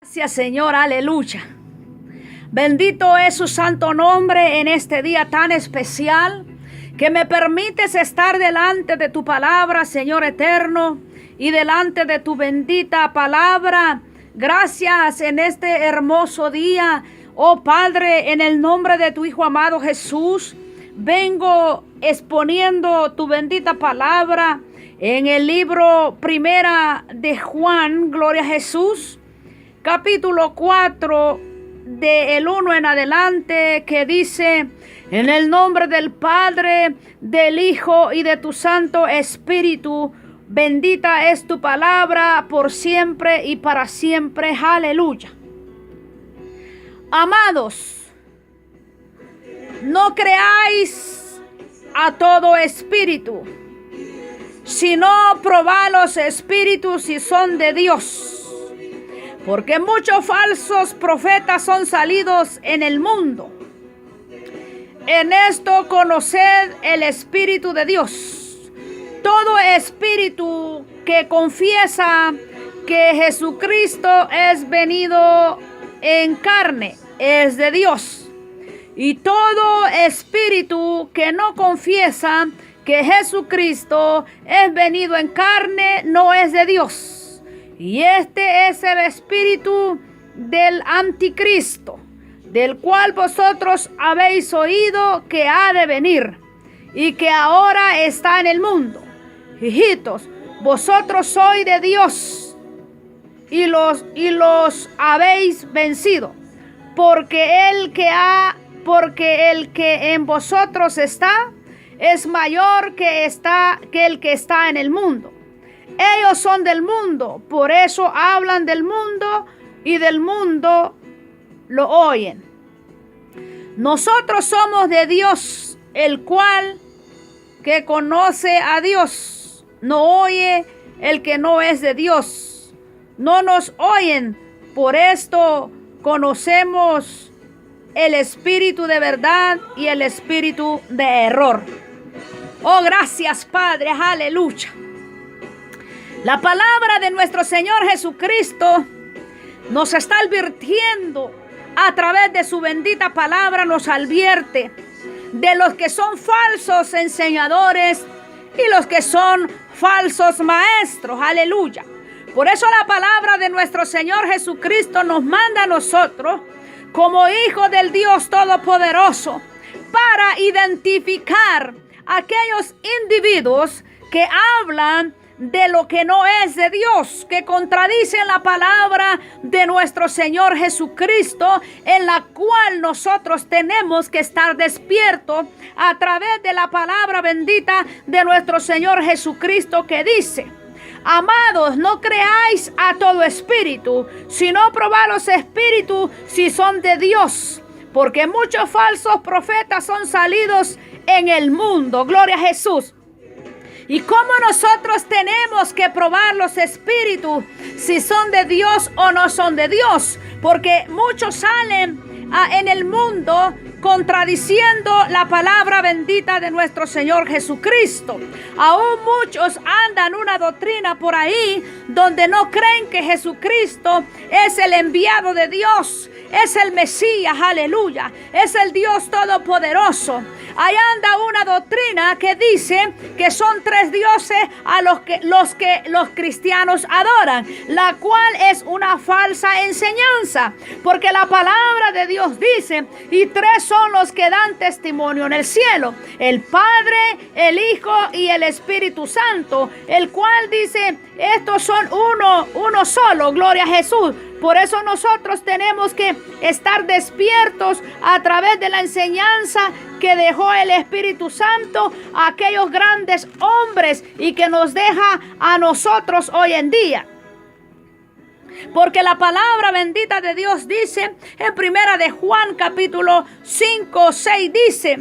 Gracias, Señor, aleluya. Bendito es su santo nombre en este día tan especial que me permites estar delante de tu palabra, Señor eterno, y delante de tu bendita palabra. Gracias en este hermoso día, oh Padre, en el nombre de tu Hijo amado Jesús. Vengo exponiendo tu bendita palabra en el libro Primera de Juan, gloria a Jesús, capítulo 4, del 1 en adelante, que dice: en el nombre del Padre, del Hijo y de tu Santo Espíritu, bendita es tu palabra por siempre y para siempre. Aleluya. Amados, no creáis a todo espíritu, sino probad los espíritus si son de Dios. Porque muchos falsos profetas son salidos en el mundo. En esto conoced el Espíritu de Dios. Todo espíritu que confiesa que Jesucristo es venido en carne es de Dios. Y todo espíritu que no confiesa que Jesucristo es venido en carne no es de Dios. Y este es el espíritu del anticristo, del cual vosotros habéis oído que ha de venir y que ahora está en el mundo. Hijitos, vosotros sois de Dios y los habéis vencido, porque el que en vosotros está es mayor que el que está en el mundo. Ellos son del mundo, por eso hablan del mundo y del mundo lo oyen. Nosotros somos de Dios, el cual que conoce a Dios no oye el que no es de Dios. No nos oyen, por esto conocemos el espíritu de verdad y el espíritu de error. Oh, gracias, Padre, aleluya. La palabra de nuestro Señor Jesucristo nos está advirtiendo a través de su bendita palabra, nos advierte de los que son falsos enseñadores y los que son falsos maestros. Aleluya. Por eso la palabra de nuestro Señor Jesucristo nos manda a nosotros, como hijos del Dios Todopoderoso, para identificar a aquellos individuos que hablan de lo que no es de Dios, que contradicen la palabra de nuestro Señor Jesucristo, en la cual nosotros tenemos que estar despiertos a través de la palabra bendita de nuestro Señor Jesucristo, que dice: amados, no creáis a todo espíritu, sino probad los espíritus si son de Dios, porque muchos falsos profetas son salidos en el mundo. Gloria a Jesús. ¿Y cómo nosotros tenemos que probar los espíritus si son de Dios o no son de Dios? Porque muchos salen en el mundo contradiciendo la palabra bendita de nuestro Señor Jesucristo. Aún muchos andan una doctrina por ahí donde no creen que Jesucristo es el enviado de Dios, es el Mesías, aleluya, es el Dios Todopoderoso. Ahí anda una doctrina que dice que son tres dioses a los que los cristianos adoran, la cual es una falsa enseñanza, porque la palabra de Dios dice: y tres son los que dan testimonio en el cielo, el Padre, el Hijo y el Espíritu Santo, el cual dice: estos son uno solo. Gloria a Jesús. Por eso nosotros tenemos que estar despiertos a través de la enseñanza que dejó el Espíritu Santo a aquellos grandes hombres y que nos deja a nosotros hoy en día. Porque la palabra bendita de Dios dice en Primera de Juan capítulo 5, 6, dice: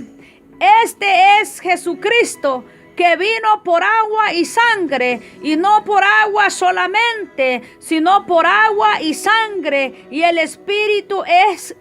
este es Jesucristo, que vino por agua y sangre, y no por agua solamente, sino por agua y sangre, y el Espíritu es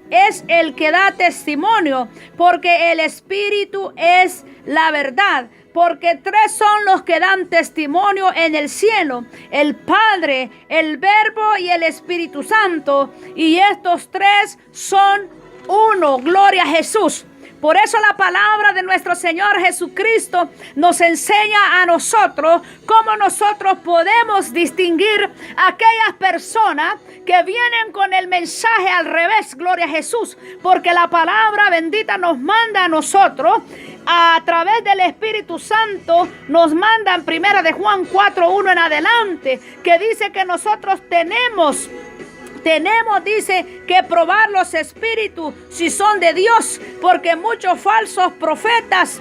el que da testimonio, porque el Espíritu es la verdad. porque tres son los que dan testimonio en el cielo: el Padre, el Verbo y el Espíritu Santo. Y estos tres son uno. Gloria a Jesús. Por eso la palabra de nuestro Señor Jesucristo nos enseña a nosotros cómo nosotros podemos distinguir a aquellas personas que vienen con el mensaje al revés. Gloria a Jesús. Porque la palabra bendita nos manda a nosotros, a través del Espíritu Santo, nos manda en 1 de Juan 4:1 en adelante, que dice que nosotros tenemos, dice, que probar los espíritus si son de Dios, porque muchos falsos profetas,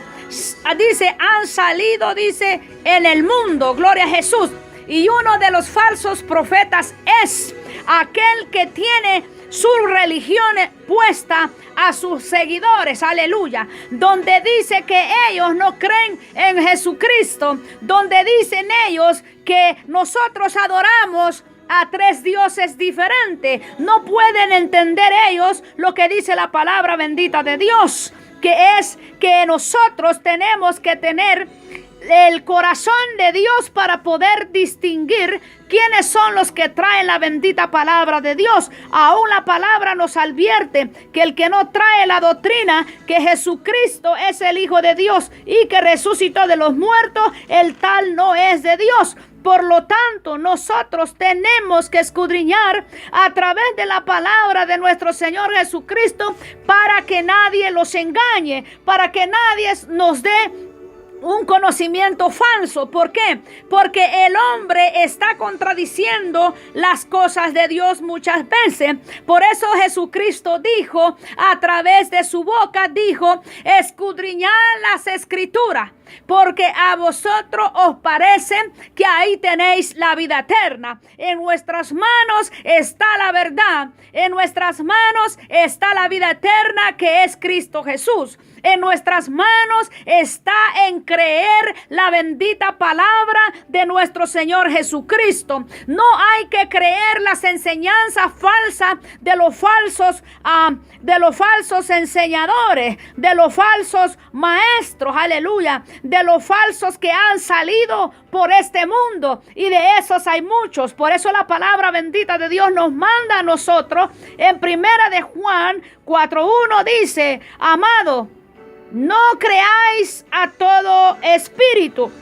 dice, han salido, dice, en el mundo. Gloria a Jesús. Y uno de los falsos profetas es aquel que tiene su religión puesta a sus seguidores, aleluya, donde dice que ellos no creen en Jesucristo, donde dicen ellos que nosotros adoramos a tres dioses diferentes. No pueden entender ellos lo que dice la palabra bendita de Dios, que es que nosotros tenemos que tener el corazón de Dios para poder distinguir quiénes son los que traen la bendita palabra de Dios. Aún la palabra nos advierte que el que no trae la doctrina que Jesucristo es el Hijo de Dios y que resucitó de los muertos, el tal no es de Dios. Por lo tanto, nosotros tenemos que escudriñar a través de la palabra de nuestro Señor Jesucristo para que nadie los engañe, para que nadie nos dé un conocimiento falso. ¿Por qué? Porque el hombre está contradiciendo las cosas de Dios muchas veces. Por eso Jesucristo dijo, a través de su boca dijo, escudriñad las escrituras, porque a vosotros os parece que ahí tenéis la vida eterna. En nuestras manos está la verdad. En nuestras manos está la vida eterna, que es Cristo Jesús. En nuestras manos está en creer la bendita palabra de nuestro Señor Jesucristo. No hay que creer las enseñanzas falsas de los falsos enseñadores, de los falsos maestros, aleluya, de los falsos que han salido por este mundo, y de esos hay muchos. Por eso la palabra bendita de Dios nos manda a nosotros en 1 de Juan 4:1 dice, amado, no creáis a todo espíritu,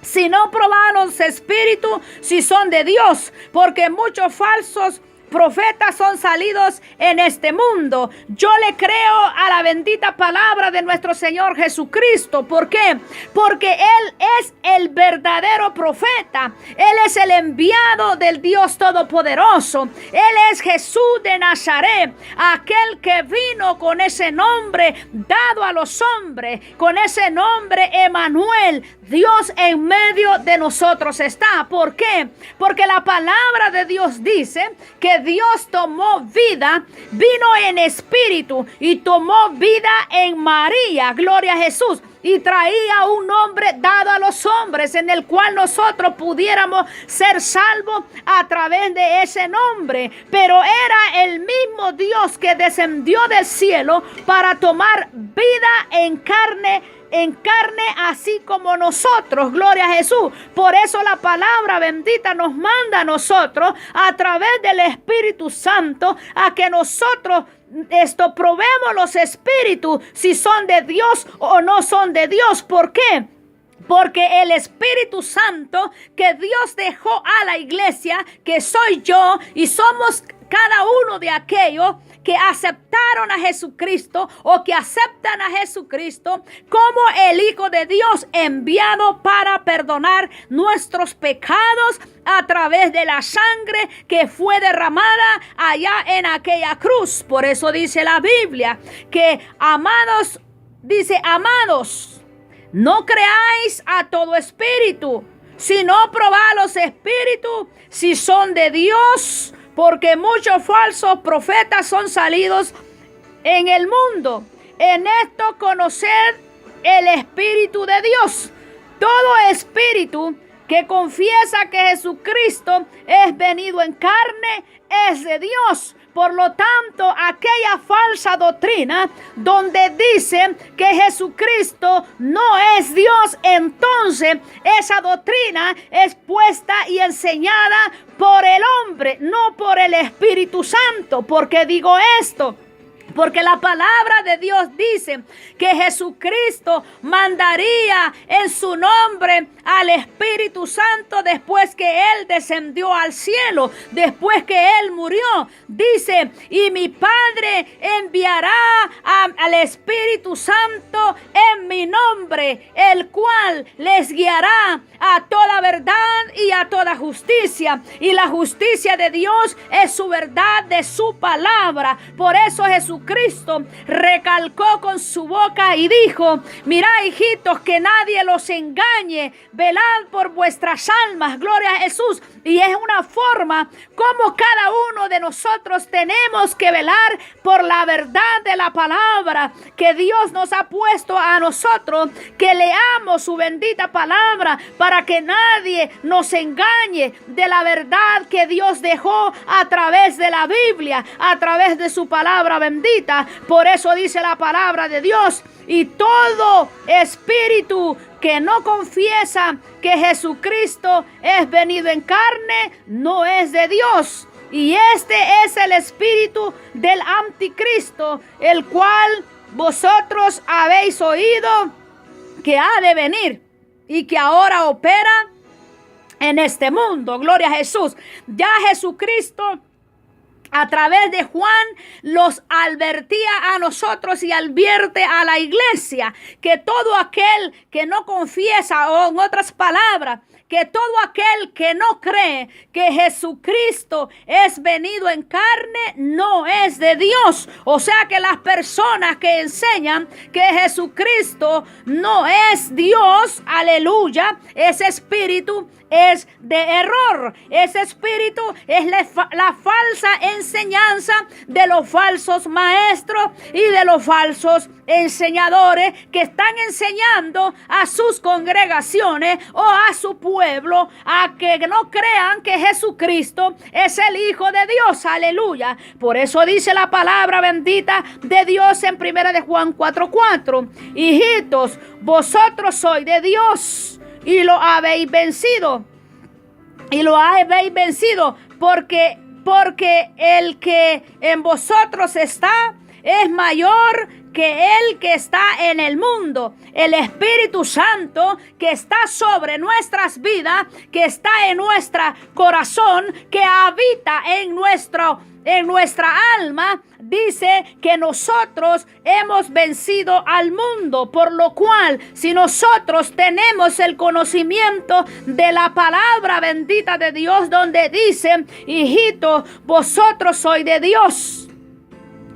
sino probad los espíritus si son de Dios, porque muchos falsos profetas son salidos en este mundo. Yo le creo a la bendita palabra de nuestro Señor Jesucristo. ¿Por qué? Porque Él es el verdadero profeta. Él es el enviado del Dios Todopoderoso. Él es Jesús de Nazaret, aquel que vino con ese nombre dado a los hombres, con ese nombre Emmanuel. Dios en medio de nosotros está. ¿Por qué? Porque la palabra de Dios dice que Dios tomó vida, vino en espíritu y tomó vida en María. Gloria a Jesús. Y traía un nombre dado a los hombres en el cual nosotros pudiéramos ser salvos a través de ese nombre. Pero era el mismo Dios que descendió del cielo para tomar vida en carne, así como nosotros. Gloria a Jesús. Por eso la palabra bendita nos manda a nosotros, a través del Espíritu Santo, a que nosotros probemos los espíritus si son de Dios o no son de Dios. ¿Por qué? Porque el Espíritu Santo que Dios dejó a la iglesia, que soy yo y somos cada uno de aquellos que aceptaron a Jesucristo o que aceptan a Jesucristo como el Hijo de Dios enviado para perdonar nuestros pecados a través de la sangre que fue derramada allá en aquella cruz. Por eso dice la Biblia que amados, dice, amados, no creáis a todo espíritu, sino probad los espíritus si son de Dios, porque muchos falsos profetas son salidos en el mundo. En esto conoced el Espíritu de Dios. Todo espíritu que confiesa que Jesucristo es venido en carne es de Dios. Por lo tanto, aquella falsa doctrina donde dice que Jesucristo no es Dios, entonces esa doctrina es puesta y enseñada por el hombre, no por el Espíritu Santo. ¿Por qué digo esto? Porque la palabra de Dios dice que Jesucristo mandaría en su nombre al Espíritu Santo después que Él descendió al cielo, después que Él murió. Dice, y mi Padre enviará al Espíritu Santo en mi nombre, el cual les guiará a toda verdad y a toda justicia. Y la justicia de Dios es su verdad de su palabra. Por eso Jesucristo recalcó con su boca y dijo, mirad, hijitos, que nadie los engañe, velad por vuestras almas. Gloria a Jesús. Y es una forma como cada uno de nosotros tenemos que velar por la verdad de la palabra que Dios nos ha puesto a nosotros, que leamos su bendita palabra para que nadie nos engañe de la verdad que Dios dejó a través de la Biblia, a través de su palabra bendita. Por eso dice la palabra de Dios, y todo espíritu que no confiesa que Jesucristo es venido en carne, no es de Dios. Y este es el espíritu del anticristo, el cual vosotros habéis oído que ha de venir y que ahora opera en este mundo. Gloria a Jesús. Ya Jesucristo, a través de Juan, los advertía a nosotros y advierte a la iglesia que todo aquel que no confiesa, o en otras palabras, que todo aquel que no cree que Jesucristo es venido en carne no es de Dios. O sea que las personas que enseñan que Jesucristo no es Dios, aleluya, ese espíritu es de error. Ese espíritu es la falsa enseñanza de los falsos maestros y de los falsos enseñadores que están enseñando a sus congregaciones o a su pueblo a que no crean que Jesucristo es el Hijo de Dios. Aleluya. Por eso dice la palabra bendita de Dios en 1 de Juan 4:4. Hijitos, vosotros sois de Dios y lo habéis vencido. Y lo habéis vencido porque el que en vosotros está es mayor que el que está en el mundo. El Espíritu Santo que está sobre nuestras vidas, que está en nuestro corazón, que habita en nuestra alma, dice que nosotros hemos vencido al mundo. Por lo cual, si nosotros tenemos el conocimiento de la palabra bendita de Dios, donde dice, hijitos, vosotros sois de Dios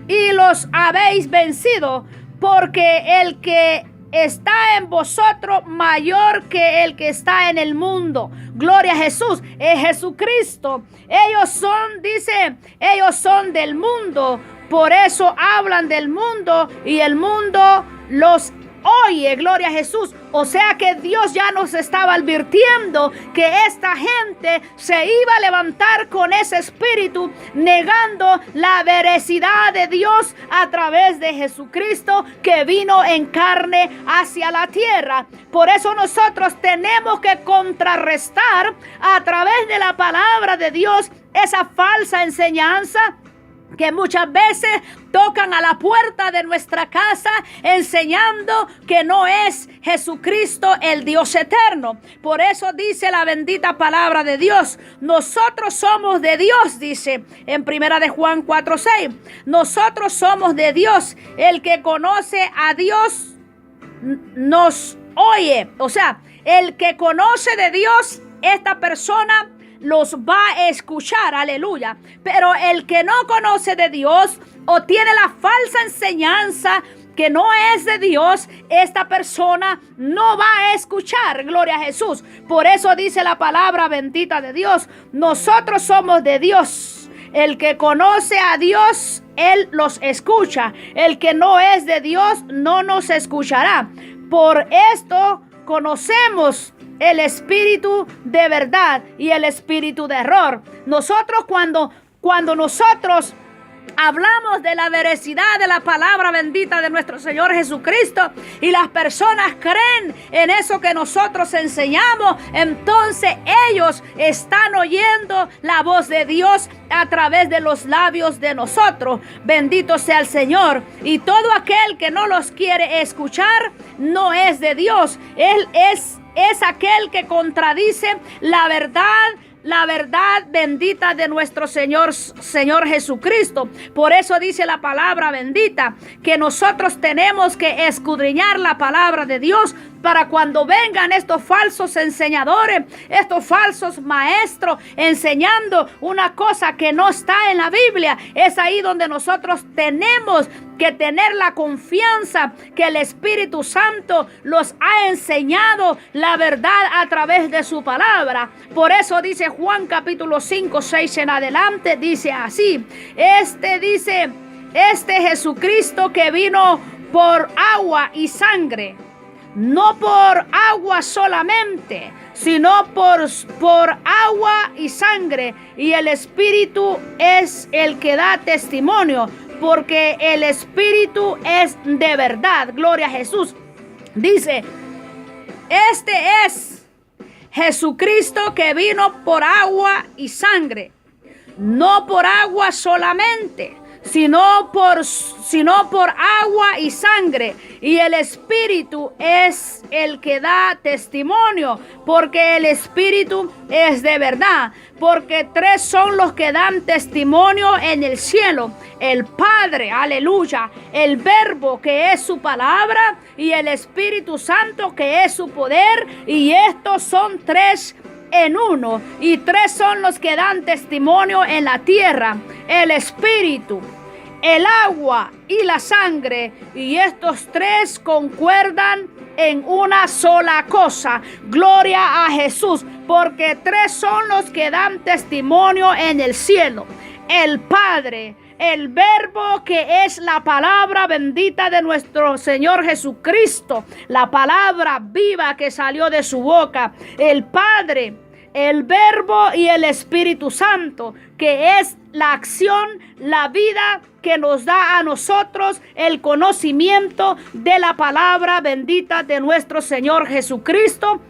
y los habéis vencido, porque el que está en vosotros mayor que el que está en el mundo. Gloria a Jesús, es Jesucristo. Ellos son del mundo, por eso hablan del mundo y el mundo los oye. Gloria a Jesús. O sea que Dios ya nos estaba advirtiendo que esta gente se iba a levantar con ese espíritu, negando la veracidad de Dios a través de Jesucristo, que vino en carne hacia la tierra. Por eso nosotros tenemos que contrarrestar a través de la palabra de Dios esa falsa enseñanza que muchas veces tocan a la puerta de nuestra casa enseñando que no es Jesucristo el Dios eterno. Por eso dice la bendita palabra de Dios, nosotros somos de Dios, dice en 1 de Juan 4:6. Nosotros somos de Dios. El que conoce a Dios nos oye. O sea, el que conoce de Dios, esta persona los va a escuchar, aleluya. Pero el que no conoce de Dios o tiene la falsa enseñanza que no es de Dios, esta persona no va a escuchar. Gloria a Jesús. Por eso dice la palabra bendita de Dios, nosotros somos de Dios. El que conoce a Dios, Él los escucha. El que no es de Dios, no nos escuchará. Por esto conocemos el espíritu de verdad y el espíritu de error. Nosotros cuando nosotros hablamos de la veracidad de la palabra bendita de nuestro Señor Jesucristo y las personas creen en eso que nosotros enseñamos, entonces ellos están oyendo la voz de Dios a través de los labios de nosotros. Bendito sea el Señor. Y todo aquel que no los quiere escuchar no es de Dios. Él es aquel que contradice la verdad bendita de nuestro Señor Jesucristo. Por eso dice la palabra bendita que nosotros tenemos que escudriñar la palabra de Dios para cuando vengan estos falsos enseñadores, estos falsos maestros enseñando una cosa que no está en la Biblia. Es ahí donde nosotros tenemos que tener la confianza que el Espíritu Santo los ha enseñado la verdad a través de su palabra. Por eso dice Juan capítulo 5, 6 en adelante, dice así: Este Jesucristo que vino por agua y sangre, no por agua solamente, sino por agua y sangre, y el Espíritu es el que da testimonio, porque el Espíritu es de verdad. Gloria a Jesús. Dice: este es Jesucristo que vino por agua y sangre, no por agua solamente, sino por agua y sangre, y el Espíritu es el que da testimonio, porque el Espíritu es de verdad. Porque tres son los que dan testimonio en el cielo: el Padre, aleluya, el Verbo, que es su palabra, y el Espíritu Santo, que es su poder. Y estos son tres en uno, y tres son los que dan testimonio en la tierra: el Espíritu, el agua y la sangre, y estos tres concuerdan en una sola cosa. Gloria a Jesús. Porque tres son los que dan testimonio en el cielo: el Padre, el Verbo, que es la palabra bendita de nuestro Señor Jesucristo, la palabra viva que salió de su boca; el Padre, el Verbo y el Espíritu Santo, que es la acción, la vida que nos da a nosotros el conocimiento de la palabra bendita de nuestro Señor Jesucristo,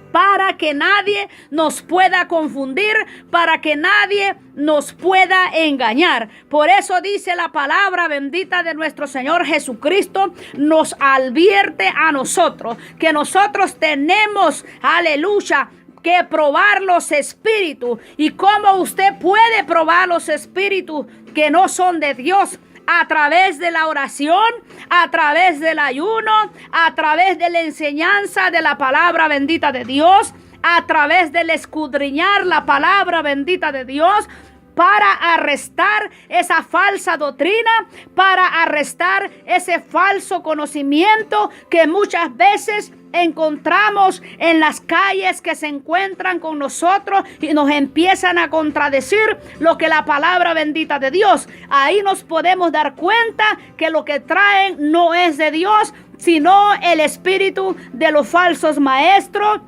para que nadie nos pueda confundir, para que nadie nos pueda engañar. Por eso dice la palabra bendita de nuestro Señor Jesucristo, nos advierte a nosotros que nosotros tenemos, aleluya, que probar los espíritus. ¿Y cómo usted puede probar los espíritus que no son de Dios? A través de la oración, a través del ayuno, a través de la enseñanza de la palabra bendita de Dios, a través del escudriñar la palabra bendita de Dios, para arrestar esa falsa doctrina, para arrestar ese falso conocimiento que muchas veces encontramos en las calles, que se encuentran con nosotros y nos empiezan a contradecir lo que la palabra bendita de Dios. Ahí nos podemos dar cuenta que lo que traen no es de Dios, sino el espíritu de los falsos maestros,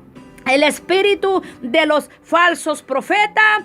el espíritu de los falsos profetas,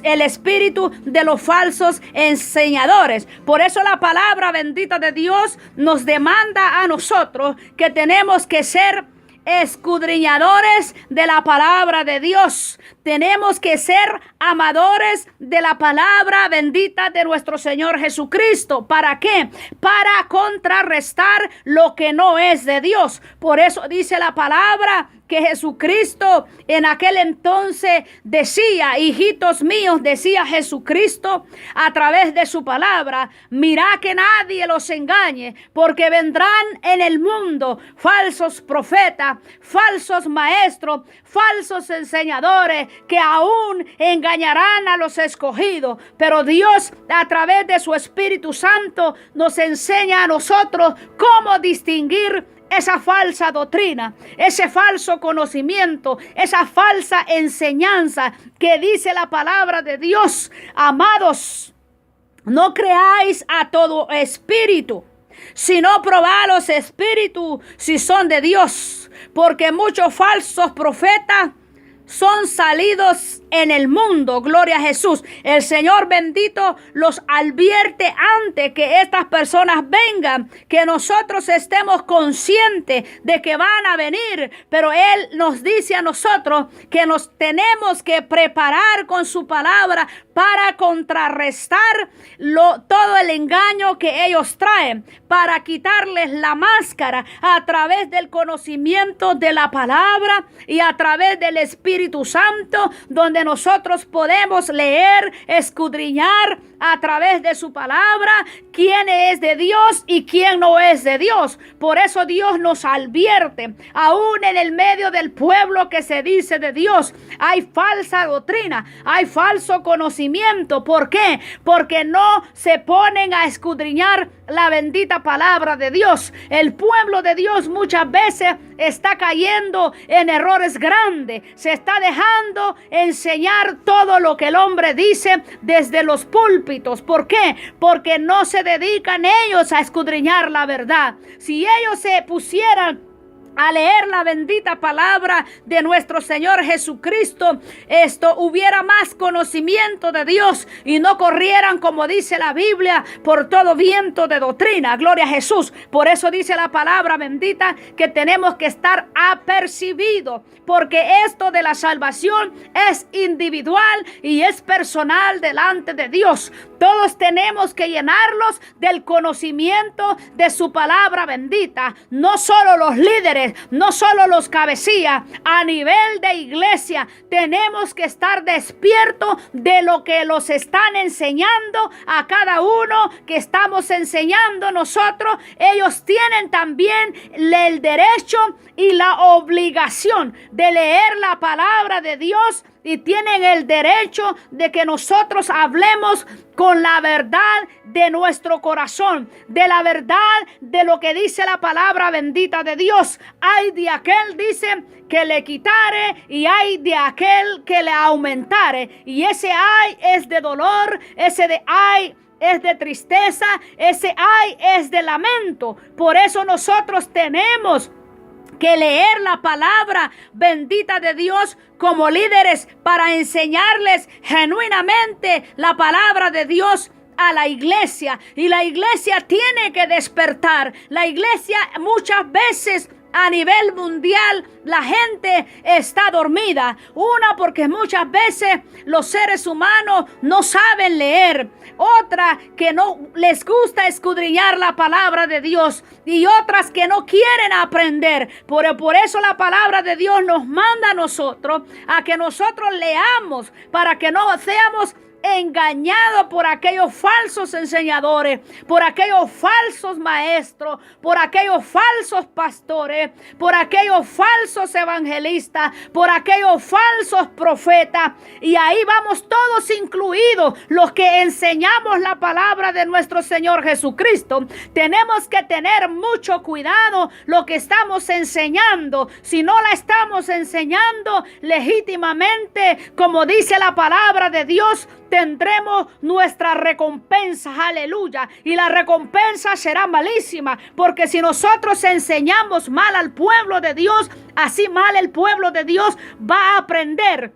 el espíritu de los falsos enseñadores. Por eso la palabra bendita de Dios nos demanda a nosotros que tenemos que ser escudriñadores de la palabra de Dios. Tenemos que ser amadores de la palabra bendita de nuestro Señor Jesucristo. ¿Para qué? Para contrarrestar lo que no es de Dios. Por eso dice la palabra que Jesucristo en aquel entonces decía: hijitos míos, decía Jesucristo a través de su palabra, mirad que nadie los engañe, porque vendrán en el mundo falsos profetas, falsos maestros, falsos enseñadores, que aún engañarán a los escogidos. Pero Dios, a través de su Espíritu Santo, nos enseña a nosotros cómo distinguir esa falsa doctrina, ese falso conocimiento, esa falsa enseñanza que dice la palabra de Dios. Amados, no creáis a todo espíritu, sino probad los espíritus si son de Dios, porque muchos falsos profetas son salidos en el mundo. Gloria a Jesús. El Señor bendito los advierte antes que estas personas vengan, que nosotros estemos conscientes de que van a venir, pero Él nos dice a nosotros que nos tenemos que preparar con su palabra para contrarrestar todo el engaño que ellos traen, para quitarles la máscara a través del conocimiento de la palabra y a través del Espíritu Santo, donde nosotros podemos leer, escudriñar a través de su palabra quién es de Dios y quién no es de Dios. Por eso Dios nos advierte, aún en el medio del pueblo que se dice de Dios, hay falsa doctrina, hay falso conocimiento. ¿Por qué? Porque no se ponen a escudriñar la bendita palabra de Dios. El pueblo de Dios muchas veces está cayendo en errores grandes. Se está dejando enseñar todo lo que el hombre dice desde los púlpitos. ¿Por qué? Porque no se dedican ellos a escudriñar la verdad. Si ellos se pusieran a leer la bendita palabra de nuestro Señor Jesucristo, hubiera más conocimiento de Dios y no corrieran, como dice la Biblia, por todo viento de doctrina. Gloria a Jesús. Por eso dice la palabra bendita que tenemos que estar apercibidos, porque esto de la salvación es individual y es personal delante de Dios. Todos tenemos que llenarlos del conocimiento de su palabra bendita. No solo los líderes, no solo los cabecillas. A nivel de iglesia tenemos que estar despiertos de lo que los están enseñando a cada uno que estamos enseñando nosotros. Ellos tienen también el derecho y la obligación de leer la palabra de Dios, y tienen el derecho de que nosotros hablemos con la verdad de nuestro corazón, de la verdad de lo que dice la palabra bendita de Dios. Hay de aquel, dice, que le quitare, y hay de aquel que le aumentare. Y ese hay es de dolor, ese de hay es de tristeza, ese hay es de lamento. Por eso nosotros tenemos que leer la palabra bendita de Dios como líderes para enseñarles genuinamente la palabra de Dios a la iglesia. Y la iglesia tiene que despertar. La iglesia muchas veces a nivel mundial la gente está dormida. Una, porque muchas veces los seres humanos no saben leer. Otra, que no les gusta escudriñar la palabra de Dios. Y otras que no quieren aprender. Por eso la palabra de Dios nos manda a nosotros a que nosotros leamos, para que no seamos engañado por aquellos falsos enseñadores, por aquellos falsos maestros, por aquellos falsos pastores, por aquellos falsos evangelistas, por aquellos falsos profetas. Y ahí vamos todos incluidos los que enseñamos la palabra de nuestro Señor Jesucristo. Tenemos que tener mucho cuidado lo que estamos enseñando. Si no la estamos enseñando legítimamente, como dice la palabra de Dios, tendremos nuestra recompensa, aleluya, y la recompensa será malísima, porque si nosotros enseñamos mal al pueblo de Dios, así mal el pueblo de Dios va a aprender.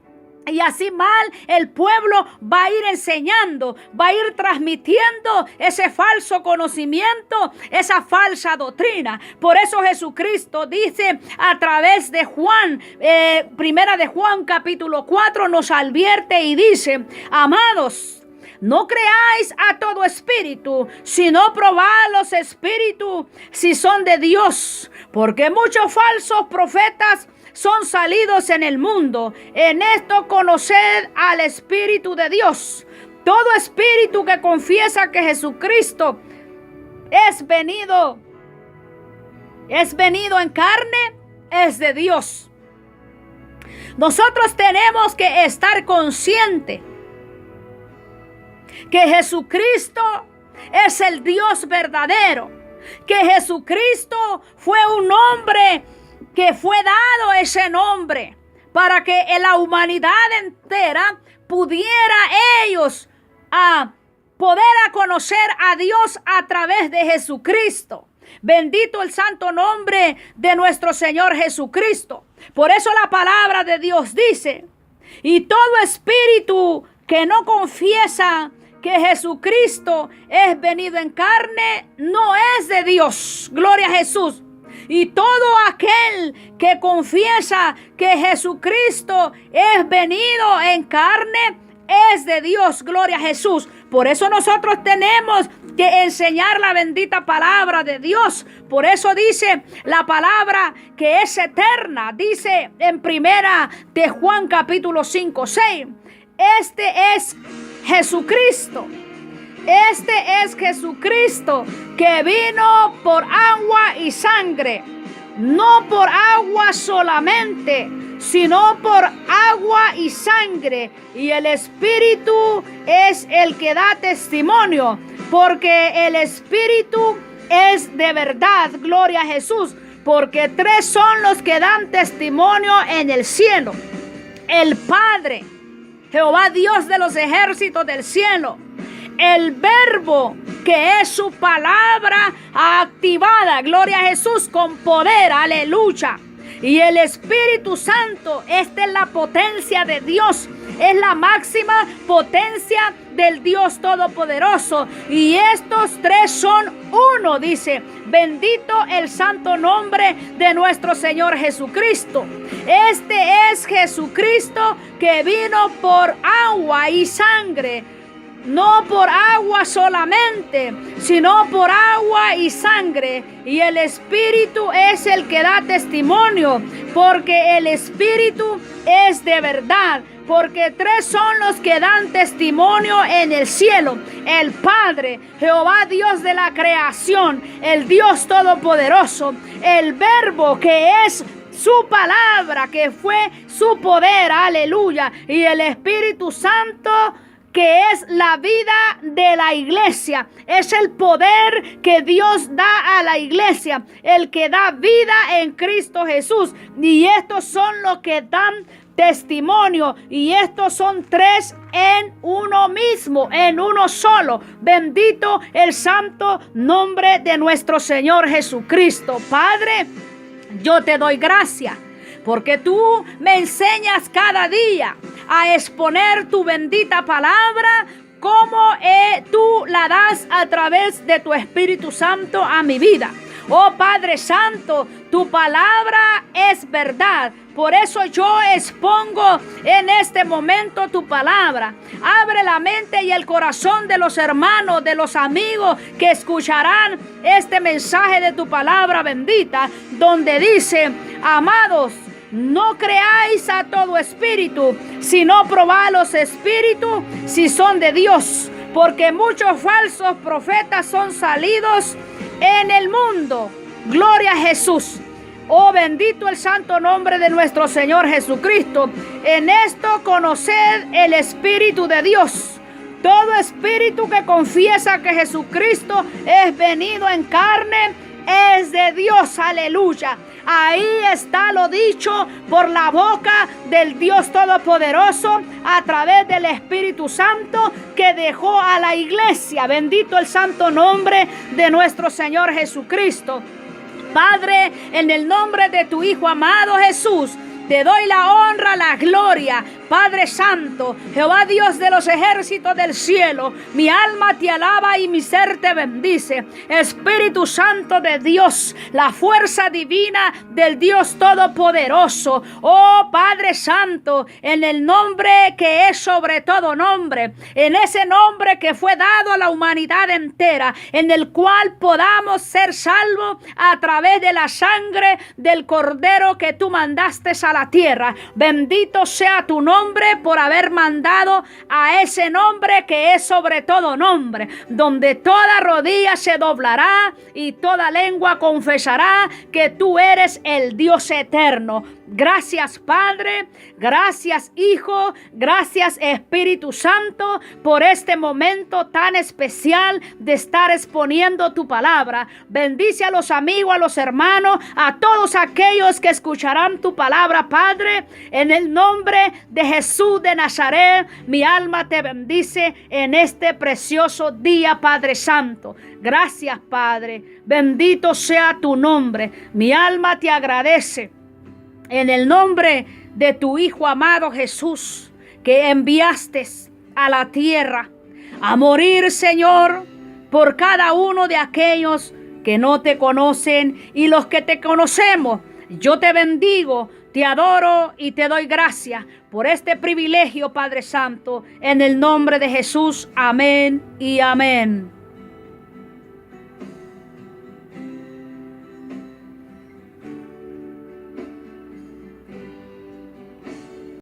Y así mal el pueblo va a ir enseñando, va a ir transmitiendo ese falso conocimiento, esa falsa doctrina. Por eso Jesucristo dice a través de Juan, primera de Juan capítulo 4, nos advierte y dice: amados, no creáis a todo espíritu, sino probad los espíritus si son de Dios, porque muchos falsos profetas son salidos en el mundo. En esto conoced al Espíritu de Dios. Todo espíritu que confiesa que Jesucristo es venido en carne, es de Dios. Nosotros tenemos que estar conscientes que Jesucristo es el Dios verdadero, que Jesucristo fue un hombre que fue dado ese nombre para que la humanidad entera pudiera ellos poder a conocer a Dios a través de Jesucristo. Bendito el santo nombre de nuestro Señor Jesucristo. Por eso la palabra de Dios dice: y todo espíritu que no confiesa que Jesucristo es venido en carne, no es de Dios. Gloria a Jesús. Y todo aquel que confiesa que Jesucristo es venido en carne, es de Dios. Gloria a Jesús. Por eso nosotros tenemos que enseñar la bendita palabra de Dios. Por eso dice la palabra que es eterna. Dice en primera de Juan capítulo 5:6. Este es Jesucristo. Este es Jesucristo que vino por agua y sangre. No por agua solamente, sino por agua y sangre. Y el Espíritu es el que da testimonio, porque el Espíritu es de verdad. Gloria a Jesús. Porque tres son los que dan testimonio en el cielo: el Padre, Jehová Dios de los ejércitos del cielo, el Verbo, que es su palabra activada, gloria a Jesús, con poder, aleluya. Y el Espíritu Santo. Esta es la potencia de Dios, es la máxima potencia del Dios Todopoderoso. Y estos tres son uno, dice. Bendito el santo nombre de nuestro Señor Jesucristo. Este es Jesucristo que vino por agua y sangre. No por agua solamente, sino por agua y sangre. Y el Espíritu es el que da testimonio, porque el Espíritu es de verdad. Porque tres son los que dan testimonio en el cielo: el Padre, Jehová Dios de la creación, el Dios Todopoderoso, el Verbo, que es su palabra, que fue su poder, aleluya, y el Espíritu Santo, que es la vida de la iglesia. Es el poder que Dios da a la iglesia, el que da vida en Cristo Jesús. Y estos son los que dan testimonio, y estos son tres en uno mismo, en uno solo. Bendito el santo nombre de nuestro Señor Jesucristo. Padre, yo te doy gracias, porque tú me enseñas cada día a exponer tu bendita palabra, como tú la das a través de tu Espíritu Santo a mi vida. Oh Padre Santo, tu palabra es verdad. Por eso yo expongo en este momento tu palabra. Abre la mente y el corazón de los hermanos, de los amigos que escucharán este mensaje de tu palabra bendita, donde dice: amados, no creáis a todo espíritu, sino probad los espíritus si son de Dios, porque muchos falsos profetas son salidos en el mundo. Gloria a Jesús. Oh, bendito el santo nombre de nuestro Señor Jesucristo. En esto conoced el Espíritu de Dios. Todo espíritu que confiesa que Jesucristo es venido en carne es de Dios. Aleluya. Ahí está lo dicho por la boca del Dios Todopoderoso a través del Espíritu Santo que dejó a la iglesia. Bendito el santo nombre de nuestro Señor Jesucristo. Padre, en el nombre de tu Hijo amado Jesús, te doy la honra, la gloria. Padre Santo, Jehová Dios de los ejércitos del cielo, mi alma te alaba y mi ser te bendice. Espíritu Santo de Dios, la fuerza divina del Dios Todopoderoso. Oh Padre Santo, en el nombre que es sobre todo nombre, en ese nombre que fue dado a la humanidad entera, en el cual podamos ser salvos a través de la sangre del Cordero que tú mandaste a la tierra. Bendito sea tu nombre por haber mandado a ese nombre que es sobre todo nombre, donde toda rodilla se doblará y toda lengua confesará que tú eres el Dios eterno. Gracias, Padre. Gracias, Hijo. Gracias, Espíritu Santo, por este momento tan especial de estar exponiendo tu palabra. Bendice a los amigos, a los hermanos, a todos aquellos que escucharán tu palabra, Padre. En el nombre de Jesús de Nazaret, mi alma te bendice en este precioso día, Padre Santo. Gracias, Padre. Bendito sea tu nombre. Mi alma te agradece. En el nombre de tu Hijo amado Jesús, que enviaste a la tierra a morir, Señor, por cada uno de aquellos que no te conocen y los que te conocemos. Yo te bendigo, te adoro y te doy gracias por este privilegio, Padre Santo. En el nombre de Jesús, amén y amén.